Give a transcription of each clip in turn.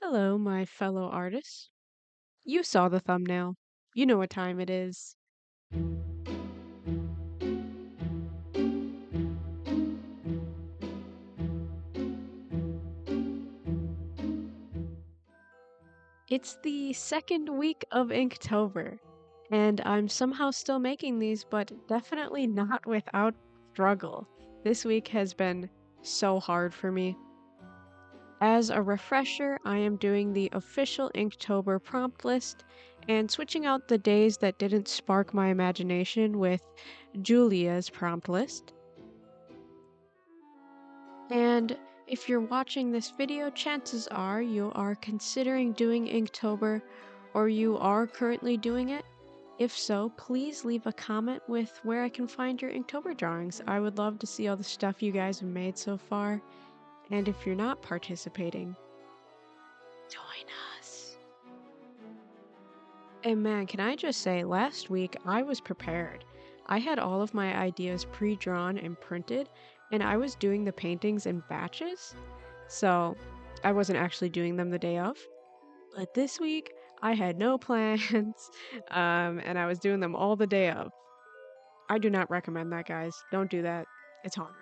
Hello, my fellow artists. You saw the thumbnail. You know what time it is. It's the second week of Inktober, and I'm somehow still making these, but definitely not without struggle. This week has been so hard for me. As a refresher, I am doing the official Inktober prompt list and switching out the days that didn't spark my imagination with Julia's prompt list. And if you're watching this video, chances are you are considering doing Inktober or you are currently doing it. If so, please leave a comment with where I can find your Inktober drawings. I would love to see all the stuff you guys have made so far. And if you're not participating, join us. And man, can I just say, last week I was prepared. I had all of my ideas pre-drawn and printed, and I was doing the paintings in batches. So I wasn't actually doing them the day of. But this week I had no plans, and I was doing them all the day of. I do not recommend that, guys. Don't do that. It's hard.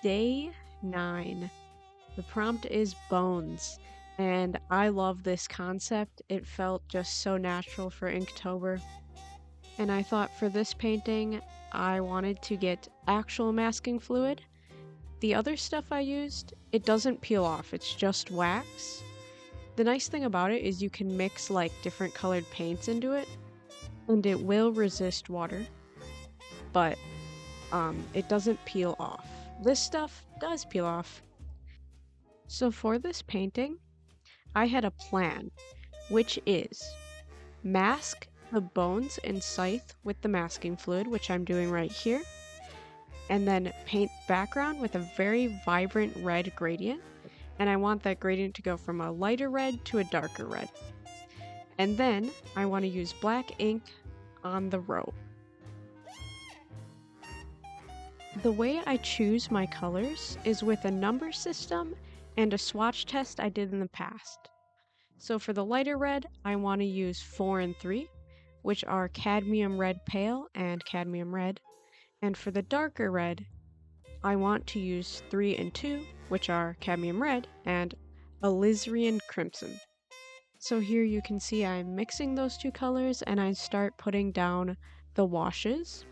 Day 9. The prompt is bones, and I love this concept. It felt just so natural for Inktober. And I thought for this painting, I wanted to get actual masking fluid. The other stuff I used, it doesn't peel off, it's just wax. The nice thing about it is you can mix like different colored paints into it, and it will resist water, but it doesn't peel off. This stuff does peel off. So for this painting, I had a plan, which is mask the bones and scythe with the masking fluid, which I'm doing right here, and then paint background with a very vibrant red gradient, and I want that gradient to go from a lighter red to a darker red. And then I want to use black ink on the row. The way I choose my colors is with a number system and a swatch test I did in the past. So for the lighter red, I want to use 4 and 3, which are cadmium red pale and cadmium red. And for the darker red, I want to use 3 and 2, which are cadmium red and alizarin crimson. So here you can see I'm mixing those two colors and I start putting down the washes.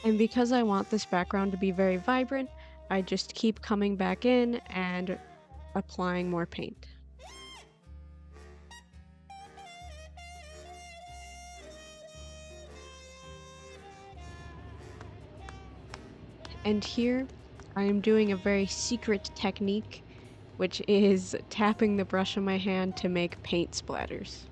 And because I want this background to be very vibrant, I just keep coming back in and applying more paint. And here I am doing a very secret technique, which is tapping the brush on my hand to make paint splatters.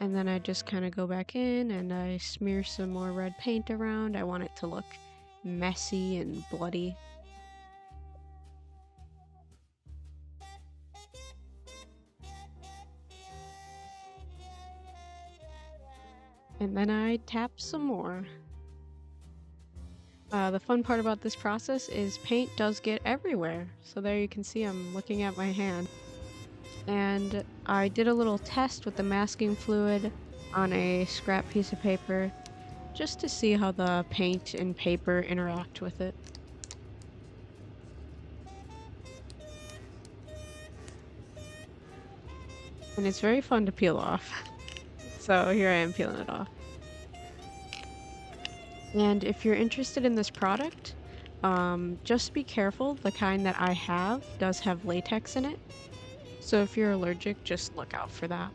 And then I just kind of go back in and I smear some more red paint around. I want it to look messy and bloody. And then I tap some more. The fun part about this process is paint does get everywhere. So there you can see I'm looking at my hand. And I did a little test with the masking fluid on a scrap piece of paper just to see how the paint and paper interact with it. And it's very fun to peel off. So here I am peeling it off. And if you're interested in this product, just be careful. The kind that I have does have latex in it. So if you're allergic, just look out for that.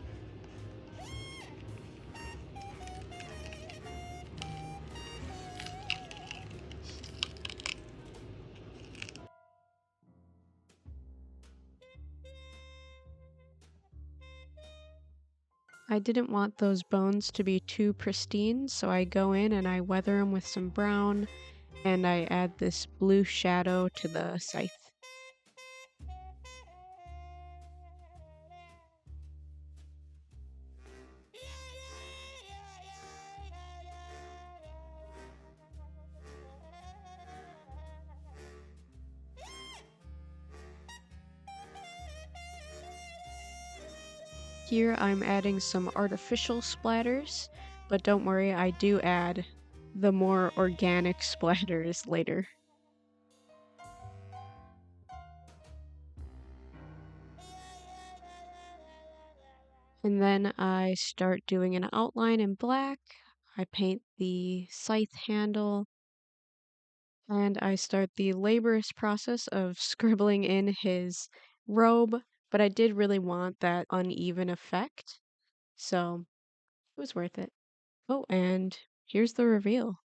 I didn't want those bones to be too pristine, so I go in and I weather them with some brown, and I add this blue shadow to the scythe. Here I'm adding some artificial splatters, but don't worry, I do add the more organic splatters later. And then I start doing an outline in black. I paint the scythe handle, and I start the laborious process of scribbling in his robe, but I did really want that uneven effect, so it was worth it. Oh, and here's the reveal.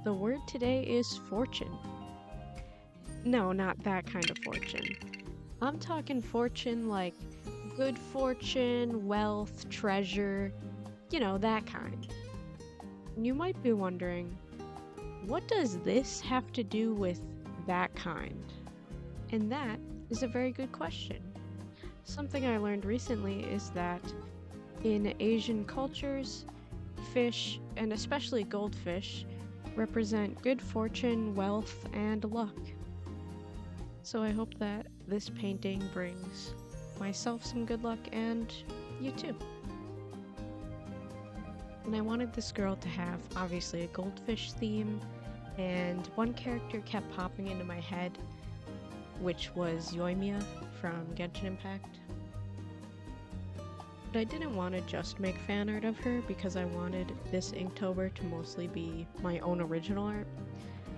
The word today is fortune. No, not that kind of fortune. I'm talking fortune like good fortune, wealth, treasure, that kind. You might be wondering, what does this have to do with that kind? And that is a very good question. Something I learned recently is that in Asian cultures, fish, and especially goldfish, represent good fortune, wealth, and luck. So I hope that this painting brings myself some good luck and you too. And I wanted this girl to have obviously a goldfish theme, and one character kept popping into my head, which was Yoimiya from Genshin Impact. But I didn't want to just make fan art of her because I wanted this Inktober to mostly be my own original art.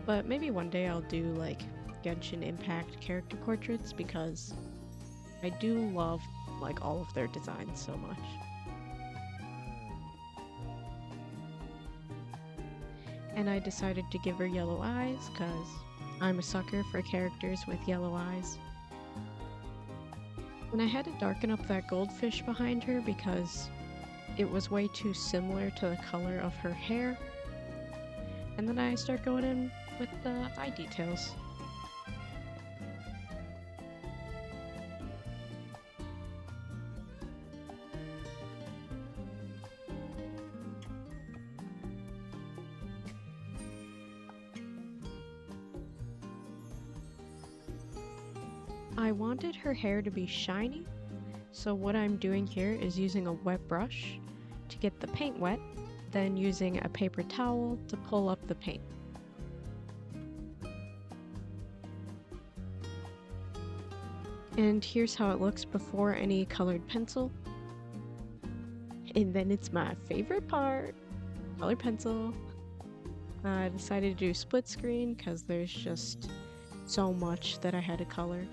But maybe one day I'll do like Genshin Impact character portraits because I do love like all of their designs so much. And I decided to give her yellow eyes because I'm a sucker for characters with yellow eyes. And I had to darken up that goldfish behind her because it was way too similar to the color of her hair. And then I start going in with the eye details. I wanted her hair to be shiny, so what I'm doing here is using a wet brush to get the paint wet, then using a paper towel to pull up the paint. And here's how it looks before any colored pencil. And then it's my favorite part, colored pencil. I decided to do split screen because there's just so much that I had to color.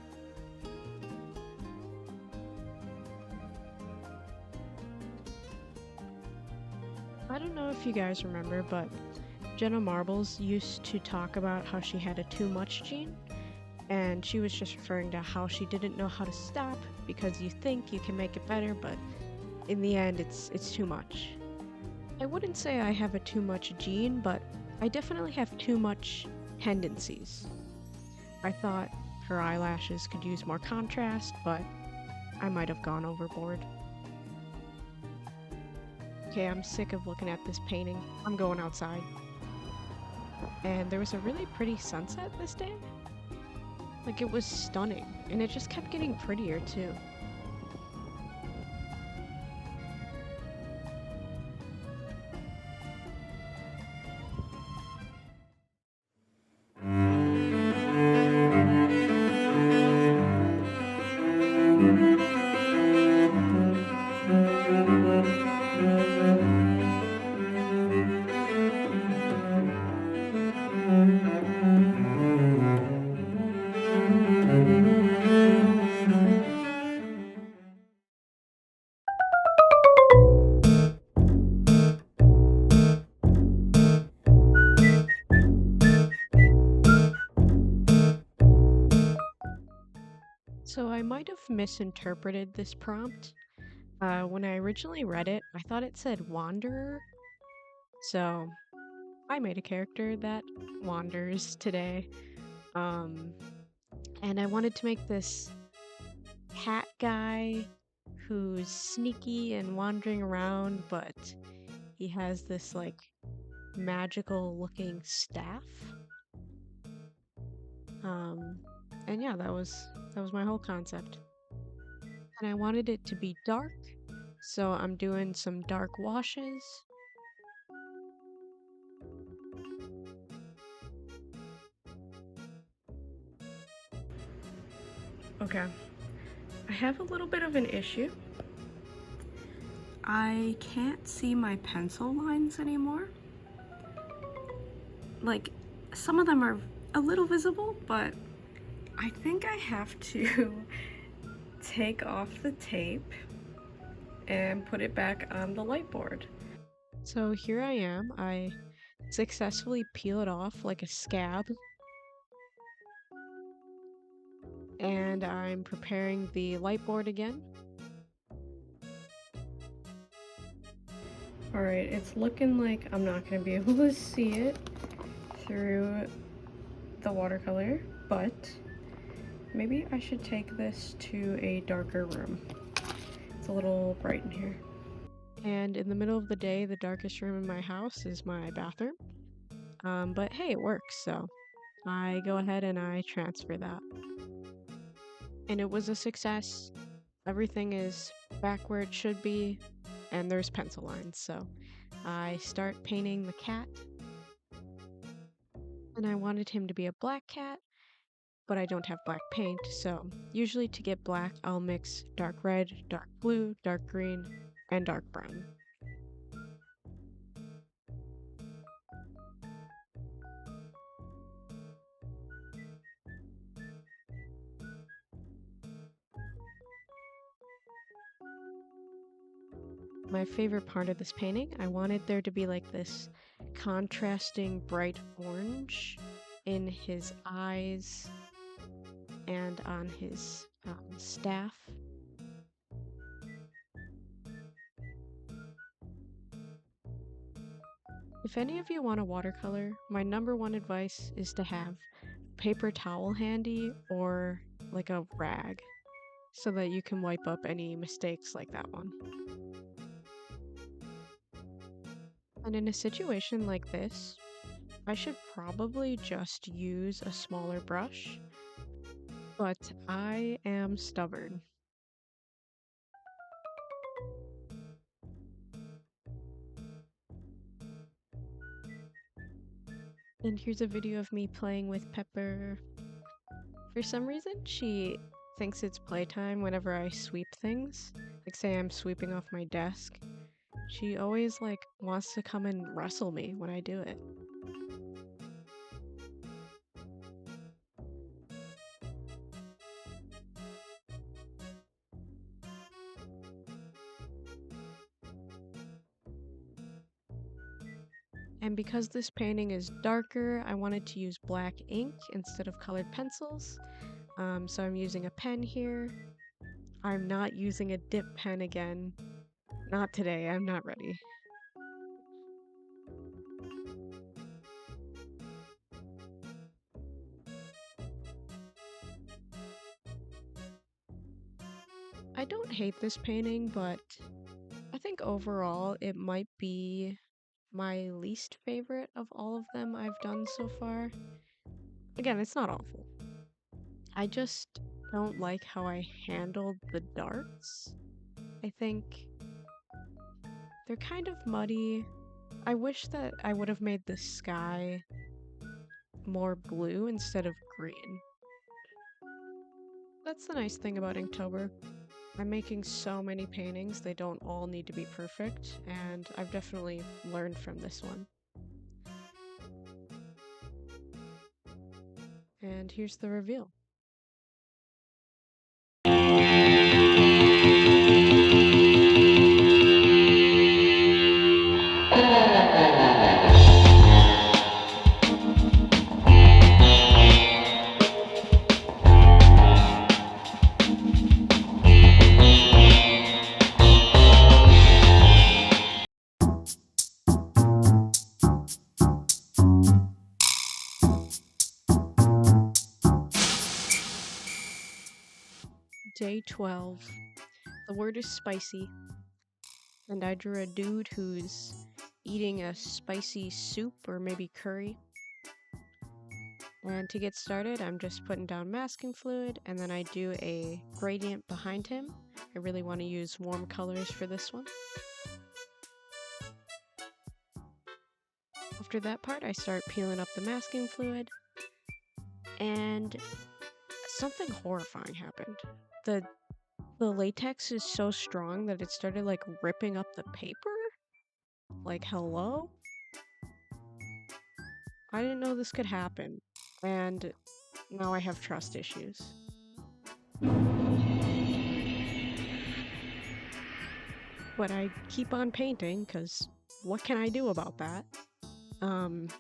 I don't know if you guys remember, but Jenna Marbles used to talk about how she had a too much gene, and she was just referring to how she didn't know how to stop because you think you can make it better, but in the end it's too much. I wouldn't say I have a too much gene, but I definitely have too much tendencies. I thought her eyelashes could use more contrast, but I might have gone overboard. Okay, I'm sick of looking at this painting. I'm going outside. And there was a really pretty sunset this day. Like, it was stunning, and it just kept getting prettier too. So I might have misinterpreted this prompt. When I originally read it, I thought it said wanderer. So I made a character that wanders today. Um, and I wanted to make this cat guy who's sneaky and wandering around, but he has this like magical looking staff. Um, and yeah, that was my whole concept. And I wanted it to be dark, so I'm doing some dark washes. Okay, I have a little bit of an issue. I can't see my pencil lines anymore. Like, some of them are a little visible, but I think I have to take off the tape and put it back on the light board. So here I am. I successfully peel it off like a scab. And I'm preparing the light board again. Alright, it's looking like I'm not going to be able to see it through the watercolor, but maybe I should take this to a darker room. It's a little bright in here. And in the middle of the day, the darkest room in my house is my bathroom. But hey, it works, so I go ahead and I transfer that. And it was a success. Everything is back where it should be, and there's pencil lines, so I start painting the cat. And I wanted him to be a black cat, but I don't have black paint, so usually to get black, I'll mix dark red, dark blue, dark green, and dark brown. My favorite part of this painting, I wanted there to be like this contrasting bright orange in his eyes and on his staff. If any of you want a watercolor, my #1 advice is to have paper towel handy or like a rag so that you can wipe up any mistakes like that one. And in a situation like this, I should probably just use a smaller brush, but I am stubborn. And here's a video of me playing with Pepper. For some reason, she thinks it's playtime whenever I sweep things. Like say I'm sweeping off my desk. She always like wants to come and wrestle me when I do it. And because this painting is darker, I wanted to use black ink instead of colored pencils. So I'm using a pen here. I'm not using a dip pen again. Not today, I'm not ready. I don't hate this painting, but I think overall it might be my least favorite of all of them I've done so far. Again, it's not awful. I just don't like how I handled the darks. I think they're kind of muddy. I wish that I would have made the sky more blue instead of green. That's the nice thing about Inktober. I'm making so many paintings, they don't all need to be perfect, and I've definitely learned from this one. And here's the reveal. Day 12. The word is spicy, and I drew a dude who's eating a spicy soup or maybe curry. And to get started, I'm just putting down masking fluid, and then I do a gradient behind him. I really want to use warm colors for this one. After that part, I start peeling up the masking fluid, and something horrifying happened. The latex is so strong that it started like ripping up the paper. Like, hello? I didn't know this could happen, and now I have trust issues. But I keep on painting, because what can I do about that? And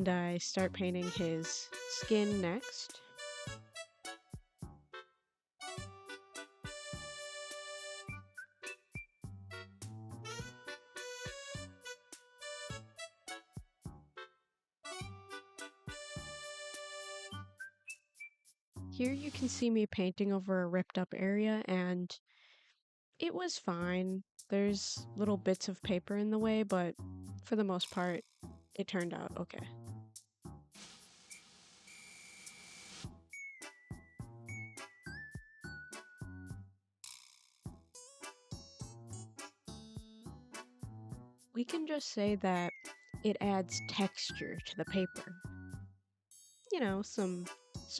I start painting his skin next. Here you can see me painting over a ripped up area, and it was fine. There's little bits of paper in the way, but for the most part, it turned out okay. We can just say that it adds texture to the paper. You know, some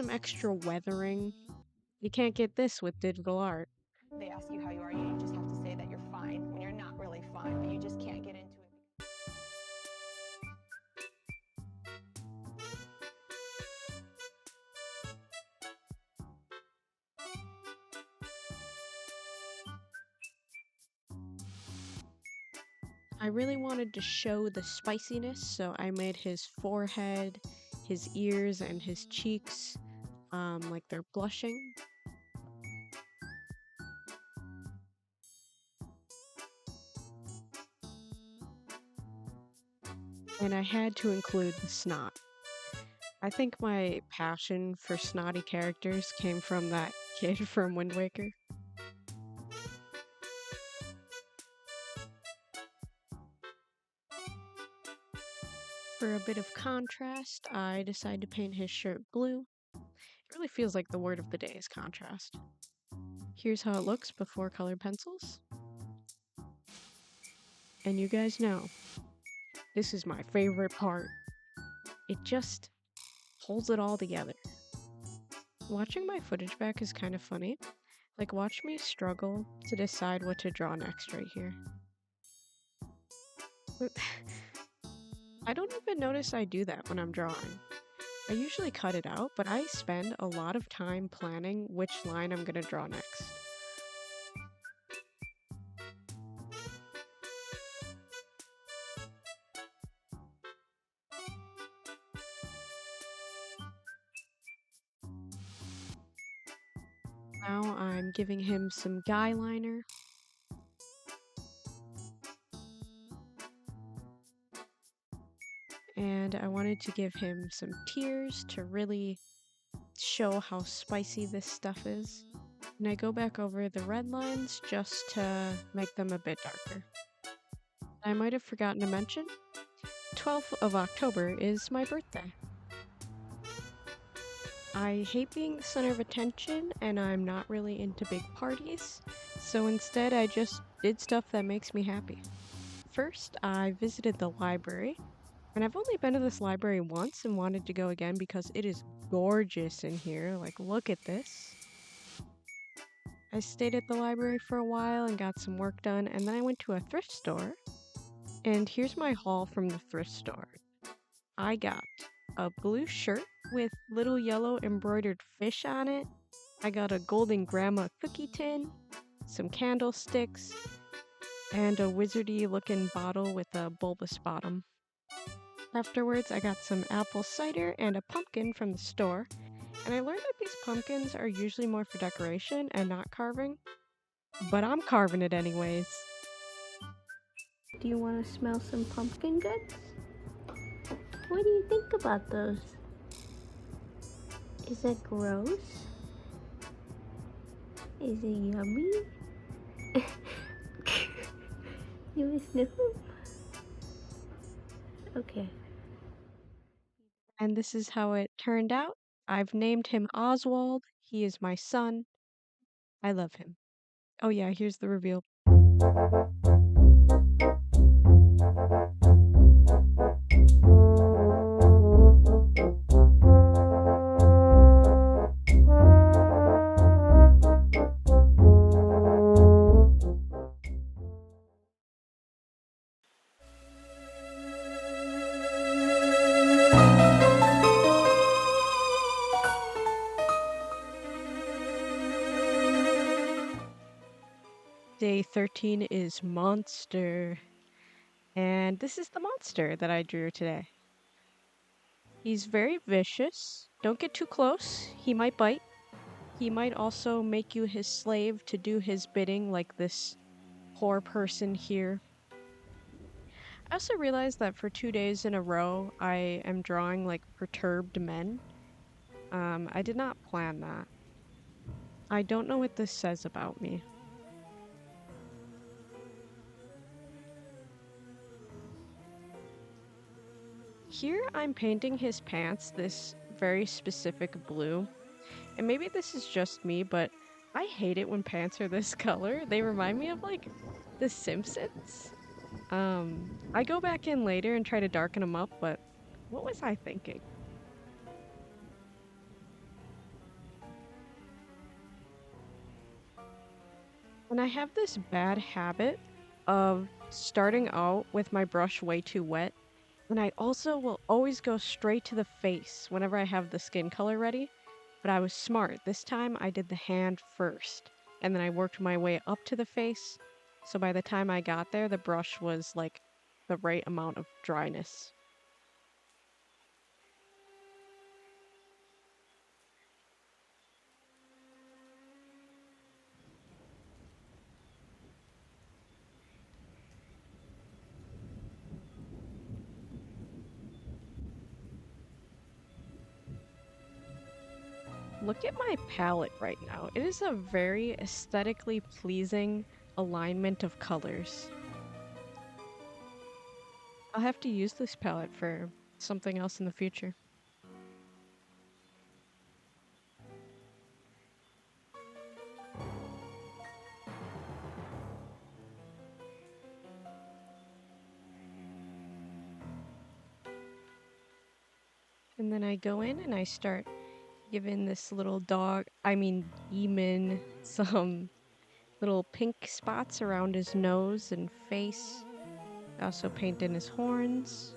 extra weathering. You can't get this with digital art. They ask you how you are, you just have to say that you're fine when you're not really fine, but you just can't get into it. I really wanted to show the spiciness, so I made his forehead, his ears, and his cheeks like they're blushing. And I had to include the snot. I think my passion for snotty characters came from that kid from Wind Waker. For a bit of contrast, I decided to paint his shirt blue. It really feels like the word of the day is contrast. Here's how it looks before colored pencils. And you guys know, this is my favorite part. It just holds it all together. Watching my footage back is kind of funny. Like, watch me struggle to decide what to draw next right here. I don't even notice I do that when I'm drawing. I usually cut it out, but I spend a lot of time planning which line I'm gonna draw next. Now I'm giving him some guy liner. And I wanted to give him some tears to really show how spicy this stuff is. And I go back over the red lines just to make them a bit darker. I might have forgotten to mention, 12th of October is my birthday. I hate being the center of attention, and I'm not really into big parties, so instead I just did stuff that makes me happy. First, I visited the library, and I've only been to this library once and wanted to go again because it is gorgeous in here. Like, look at this. I stayed at the library for a while and got some work done, and then I went to a thrift store. And here's my haul from the thrift store. I got a blue shirt with little yellow embroidered fish on it. I got a golden grandma cookie tin, some candlesticks, and a wizardy looking bottle with a bulbous bottom. Afterwards, I got some apple cider and a pumpkin from the store, and I learned that these pumpkins are usually more for decoration and not carving, but I'm carving it anyways. Do you want to smell some pumpkin guts? What do you think about those? Is that gross? Is it yummy? You want to sniff him? Okay. And this is how it turned out. I've named him Oswald. He is my son. I love him. Oh yeah, here's the reveal. Day 13 is Monster. And this is the monster that I drew today. He's very vicious. Don't get too close. He might bite. He might also make you his slave to do his bidding, like this poor person here. I also realized that for 2 days in a row, I am drawing like perturbed men. I did not plan that. I don't know what this says about me. Here I'm painting his pants this very specific blue. And maybe this is just me, but I hate it when pants are this color. They remind me of like The Simpsons. I go back in later and try to darken them up, but what was I thinking? And I have this bad habit of starting out with my brush way too wet. And I also will always go straight to the face whenever I have the skin color ready. But I was smart. This time I did the hand first, and then I worked my way up to the face. So by the time I got there, the brush was like the right amount of dryness. Look at my palette right now. It is a very aesthetically pleasing alignment of colors. I'll have to use this palette for something else in the future. And then I go in and I start giving this little demon, some little pink spots around his nose and face. I also paint in his horns.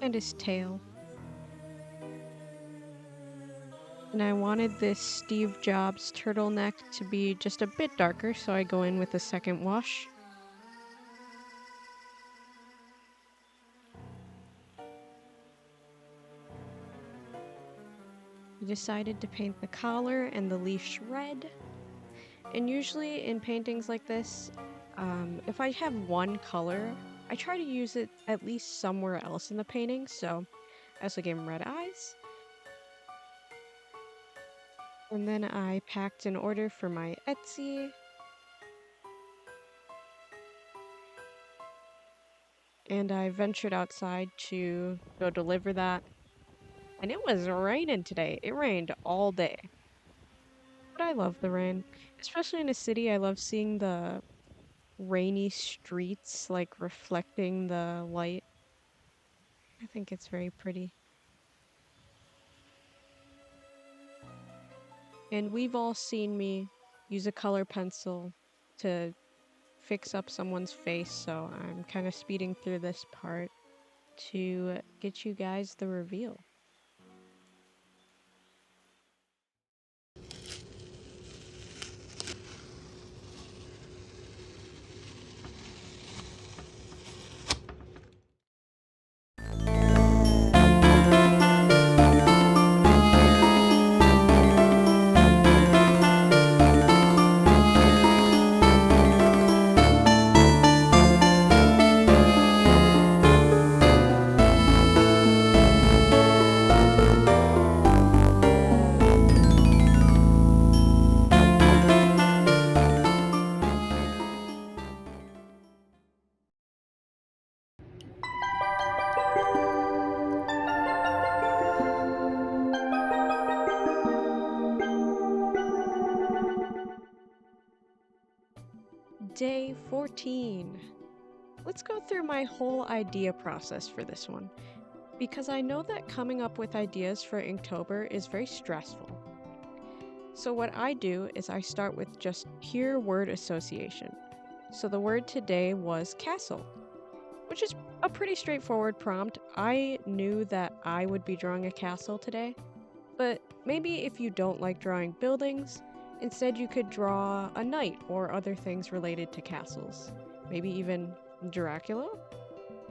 And his tail. And I wanted this Steve Jobs turtleneck to be just a bit darker, so I go in with a second wash. I decided to paint the collar and the leash red. And usually in paintings like this, if I have one color, I try to use it at least somewhere else in the painting, so I also gave him red eyes. And then I packed an order for my Etsy. And I ventured outside to go deliver that. And it was raining today. It rained all day. But I love the rain. Especially in a city, I love seeing the rainy streets, like, reflecting the light. I think it's very pretty. And we've all seen me use a color pencil to fix up someone's face, so I'm kind of speeding through this part to get you guys the reveal. Day 14. Let's go through my whole idea process for this one, because I know that coming up with ideas for Inktober is very stressful. So what I do is I start with just pure word association. So the word today was castle, which is a pretty straightforward prompt. I knew that I would be drawing a castle today, but maybe if you don't like drawing buildings, instead you could draw a knight or other things related to castles. Maybe even Dracula?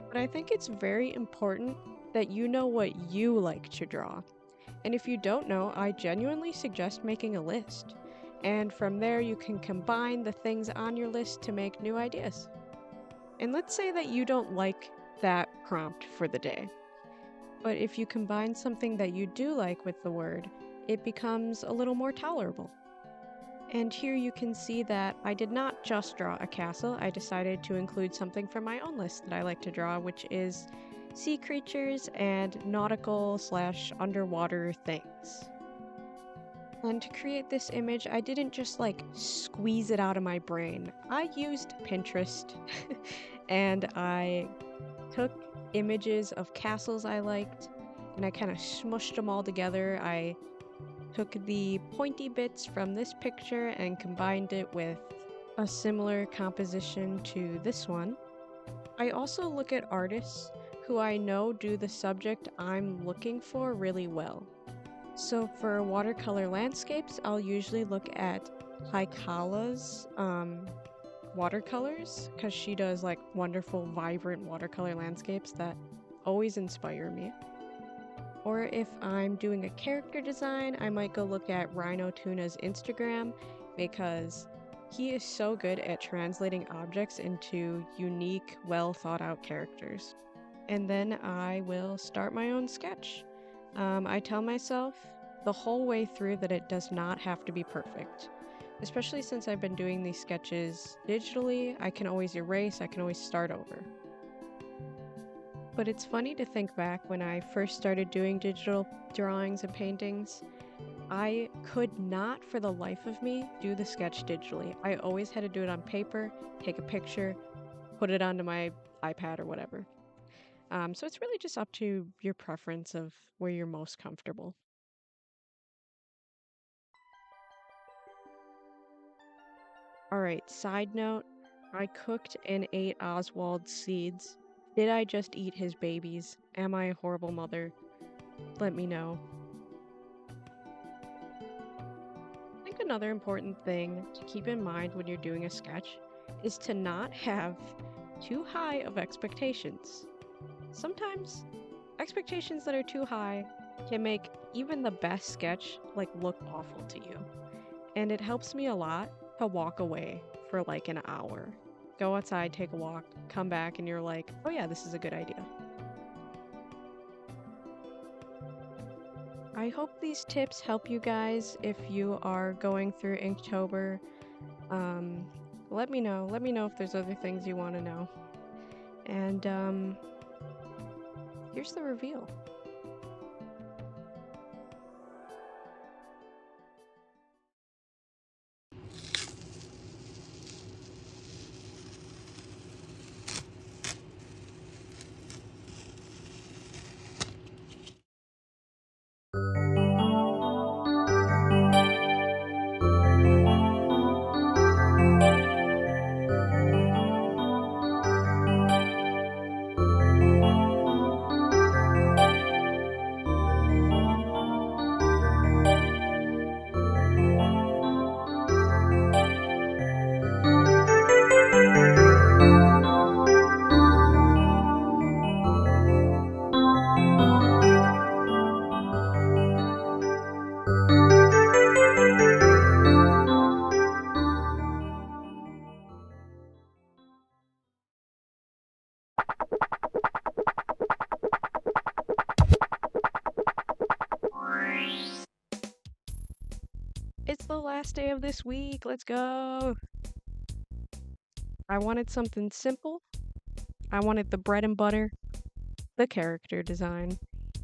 But I think it's very important that you know what you like to draw. And if you don't know, I genuinely suggest making a list. And from there you can combine the things on your list to make new ideas. And let's say that you don't like that prompt for the day. But if you combine something that you do like with the word, it becomes a little more tolerable. And here you can see that I did not just draw a castle, I decided to include something from my own list that I like to draw, which is sea creatures and nautical/underwater things. And to create this image, I didn't just like squeeze it out of my brain. I used Pinterest and I took images of castles I liked and I kind of smushed them all together. I took the pointy bits from this picture and combined it with a similar composition to this one. I also look at artists who I know do the subject I'm looking for really well. So for watercolor landscapes, I'll usually look at Haikala's watercolors because she does like wonderful, vibrant watercolor landscapes that always inspire me. Or if I'm doing a character design, I might go look at Rhino Tuna's Instagram because he is so good at translating objects into unique, well thought out characters. And then I will start my own sketch. I tell myself the whole way through that it does not have to be perfect. Especially since I've been doing these sketches digitally, I can always erase, I can always start over. But it's funny to think back when I first started doing digital drawings and paintings, I could not for the life of me do the sketch digitally. I always had to do it on paper, take a picture, put it onto my iPad or whatever. So it's really just up to your preference of where you're most comfortable. Alright, side note, I cooked and ate Oswald's seeds. Did I just eat his babies? Am I a horrible mother? Let me know. I think another important thing to keep in mind when you're doing a sketch is to not have too high of expectations. Sometimes expectations that are too high can make even the best sketch look awful to you. And it helps me a lot to walk away for like an hour. Go outside, take a walk, come back, and you're like, oh yeah, this is a good idea. I hope these tips help you guys if you are going through Inktober. Let me know. Let me know if there's other things you want to know. And here's the reveal. It's the last day of this week. Let's go. I wanted something simple. I wanted the bread and butter, the character design.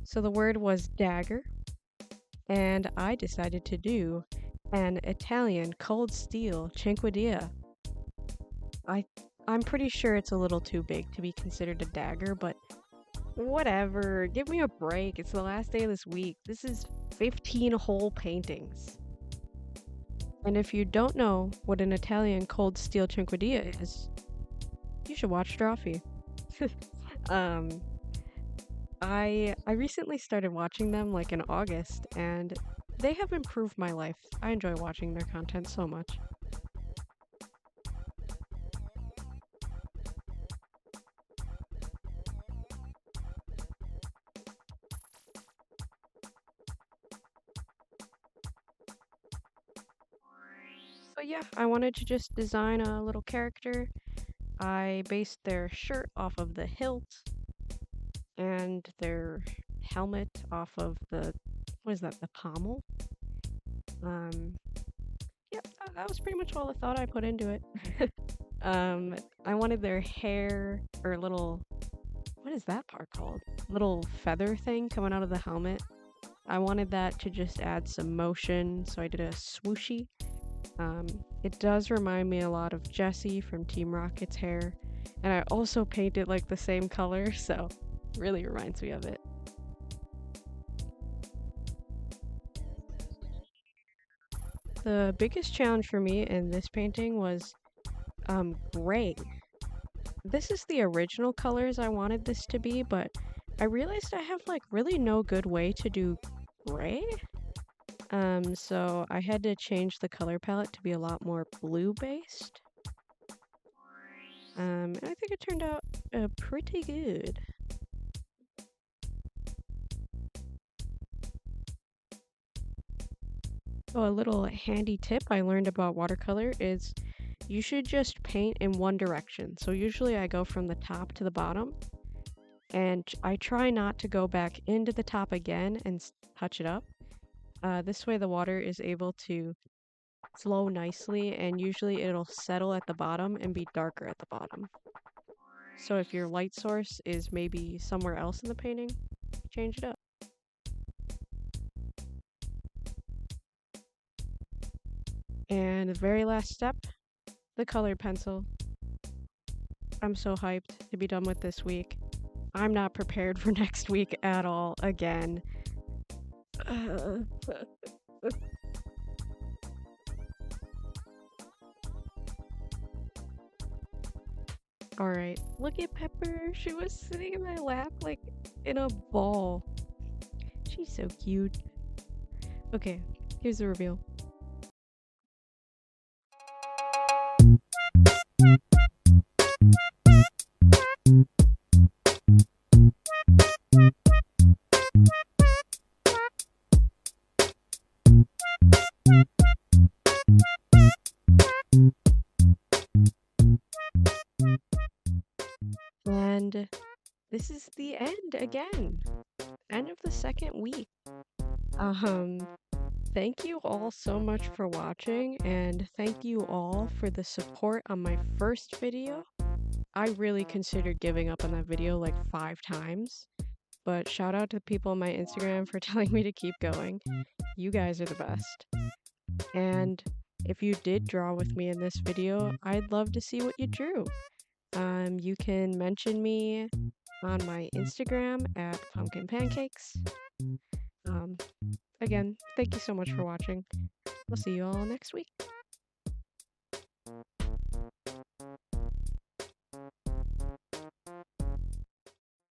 So the word was dagger, and I decided to do an Italian cold steel cinquedilla. I'm pretty sure it's a little too big to be considered a dagger, but whatever. Give me a break. It's the last day of this week. This is 15 whole paintings. And if you don't know what an Italian cold steel cinquedilla is, you should watch Drawfee. um, I recently started watching them like in August, and they have improved my life. I enjoy watching their content so much. But yeah, I wanted to just design a little character. I based their shirt off of the hilt and their helmet off of the, what is that, the pommel? Yep, that was pretty much all the thought I put into it. I wanted their hair, or little, what is that part called? Little feather thing coming out of the helmet. I wanted that to just add some motion, so I did a swooshy. It does remind me a lot of Jessie from Team Rocket's hair, and I also painted like the same color, so it really reminds me of it. The biggest challenge for me in this painting was gray. This is the original colors I wanted this to be, but I realized I have like really no good way to do gray. So I had to change the color palette to be a lot more blue based. And I think it turned out pretty good. Oh, a little handy tip I learned about watercolor is you should just paint in one direction. So usually I go from the top to the bottom, and I try not to go back into the top again and touch it up. This way the water is able to flow nicely, and usually it'll settle at the bottom and be darker at the bottom. So if your light source is maybe somewhere else in the painting, change it up. And the very last step, the colored pencil. I'm so hyped to be done with this week. I'm not prepared for next week at all again. Alright, look at Pepper. She was sitting in my lap like in a ball. She's so cute. Okay, here's the reveal. And this is the end again. End of the second week. Thank you all so much for watching, and thank you all for the support on my first video. I really considered giving up on that video like 5 times, but shout out to the people on my Instagram for telling me to keep going. You guys are the best. And if you did draw with me in this video, I'd love to see what you drew. You can mention me on my Instagram at Pumpkin Pancakes. Again, thank you so much for watching. I'll see you all next week.